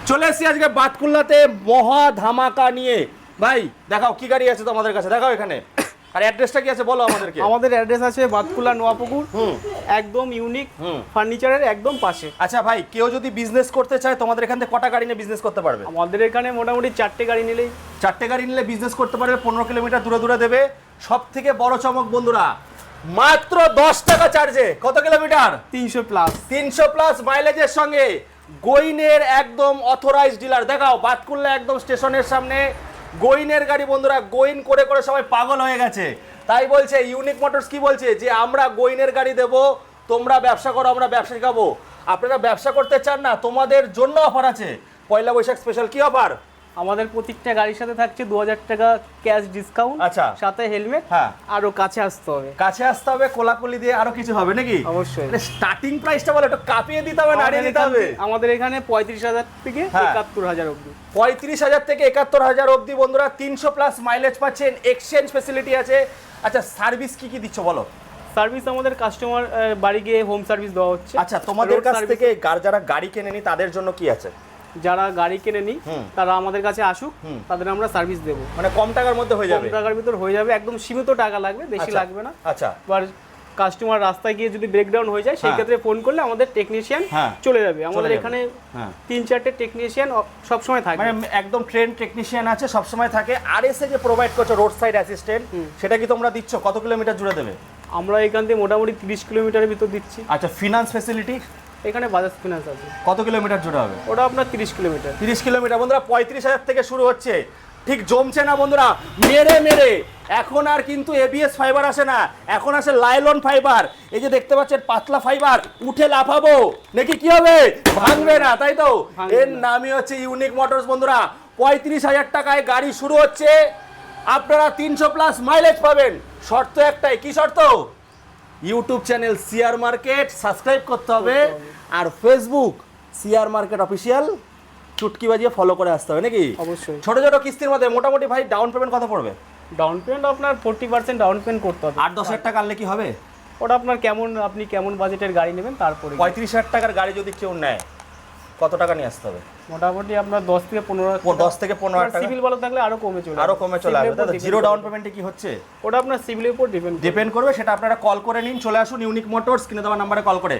চলে এসেছি আজকে বাতকুল্লাতে মহা ধামাকা নিয়ে। ভাই দেখাও কি গাড়ি আছে তোমাদের কাছে, দেখাও এখানে। আর অ্যাড্রেসটা কি আছে বলো আমাদেরকে। আমাদের অ্যাড্রেস আছে বাতকুল্লা নোয়াপুকুর, একদম ইউনিক ফার্নিচারের একদম পাশে। আচ্ছা ভাই, কেউ যদি বিজনেস করতে চায় তোমাদের এখান থেকে কটা গাড়ি নিয়ে বিজনেস করতে পারবে? আমাদের এখানে মোটামুটি 4টে গাড়ি নিলেই, 4টে গাড়ি নিলে বিজনেস করতে পারবে। 15 কিলোমিটার দূরে দূরে দেবে। সব থেকে বড় চমক বন্ধুরা, মাত্র 10 টাকা চার্জে কত কিলোমিটার? 300 প্লাস 300 প্লাস মাইলেজের সঙ্গে গোইনের একদম অথরাইজড ডিলার। দেখাও বাতকুল্লা একদম স্টেশনের সামনে গোইনের গাড়ি বন্ধুরা। গোইন করে করে সবাই পাগল হয়ে গেছে, তাই বলছে ইউনিক মোটরস কি বলছে যে আমরা গোইনের গাড়ি দেব, তোমরা ব্যবসা করো, আমরা ব্যবসা শেখাবো। আপনারা ব্যবসা করতে চান না, তোমাদের জন্য অফার আছে। পয়লা বৈশাখ স্পেশাল কি অফার? আমাদের প্রত্যেকটা গাড়ির সাথে থাকছে 2000 টাকা ক্যাশ ডিসকাউন্ট। আচ্ছা, সাথে হেলমেট। হ্যাঁ, আরো কাছে আসতে হবে, কাছে আসতে হবে, কোলাকুলি দিয়ে আরো কিছু হবে নাকি? অবশ্যই। স্টার্টিং প্রাইসটা বলে একটু কাঁপিয়ে দিতে হবে, নাড়িয়ে দিতে হবে। আমাদের এখানে 35,000 থেকে 71,000 অবধি। 35,000 থেকে 71,000 অবধি বন্ধুরা। 300 প্লাস মাইলেজ পাচ্ছেন, এক্সচেঞ্জ ফ্যাসিলিটি আছে। আচ্ছা, সার্ভিস কি কি দিচ্ছ বলো? সার্ভিস আমাদের কাস্টমার বাড়ি গিয়ে হোম সার্ভিস দেওয়া হচ্ছে। আচ্ছা, তোমাদের কাছ থেকে যারা গাড়ি কেনেনি তাদের জন্য কি আছে? যারা গাড়ি কিনে নি তারা আমাদের কাছে আসুক, তাদের আমরা সার্ভিস দেবো। মানে কম টাকার মধ্যে হয়ে যাবে? কম টাকার ভিতর হয়ে যাবে, একদম সীমিত টাকা লাগবে, বেশি লাগবে না। আচ্ছা, এবার কাস্টমার রাস্তায় গিয়ে যদি ব্রেকডাউন হয়ে যায় সেই ক্ষেত্রে ফোন করলে আমাদের টেকনিশিয়ান চলে যাবে। আমাদের এখানে 3-4টে টেকনিশিয়ান সব সময় থাকে, মানে একদম ট্রেন টেকনিশিয়ান আছে, সব সময় থাকে। আর এসে যে প্রোভাইড করছো রোড সাইড অ্যাসিস্ট্যান্ট, সেটা কি তোমরা দিচ্ছ? কত কিলোমিটার জুড়ে দেবে? আমরা এখান থেকে মোটামুটি 30 কিলোমিটারের ভিতর দিচ্ছি। আচ্ছা, ফিনান্স ফ্যাসিলিটি? এখানে বাজাজ ফিনান্স আছে। কত কিলোমিটার জুড়ে হবে? ওটা আপনার 30 কিলোমিটার। 30 কিলোমিটার বন্ধুরা। 35,000 থেকে শুরু হচ্ছে। ঠিক জমছে না বন্ধুরা? মেরে মেরে এখন আর কিন্তু এবিএস ফাইবার আসে না, এখন আসে লাইলন ফাইবার। এই যে দেখতে পাচ্ছেন পাতলা ফাইবার, উঠে লাফাবো নাকি কি হবে? ভাঙবে না, তাই তো? এর নামই হচ্ছে ইউনিক মোটরস বন্ধুরা। 35,000 টাকায় গাড়ি শুরু হচ্ছে, আপনারা 300 প্লাস মাইলেজ পাবেন। শর্ত একটাই, কি শর্ত? YouTube channel CR market subscribe করতে হবে, আর ফেসবুক সিআর মার্কেট অফিসিয়াল চুটকি বাজিয়ে ফলো করে আসতে হবে নাকি? অবশ্যই। ছোট ছোট কিস্তির মধ্যে মোটামুটি ভাই ডাউন পেমেন্ট কত পড়বে? ডাউন পেমেন্ট আপনার 40% ডাউন পেমেন্ট করতে হবে। 8-10,000 টাকা আনলে কি হবে? ওটা আপনার আপনি কেমন বাজেটের গাড়ি নেবেন তারপরে। 35,000 টাকার গাড়ি যদি কেউ নেয় কত টাকা নিয়ে আসতে হবে? মোটামুটি আপনার 10 থেকে 15,000 টাকা। সিভিল ভালো থাকলে আরো কমে চলে আসবে। জিরো ডাউন পেমেন্টে কি হচ্ছে? ওটা আপনার সিভিলের উপর ডিপেন্ড করবে। সেটা আপনারা কল করে নিন, চলে আসুন ইউনিক মোটরস, কিনে দেওয়ার নাম্বারে কল করে।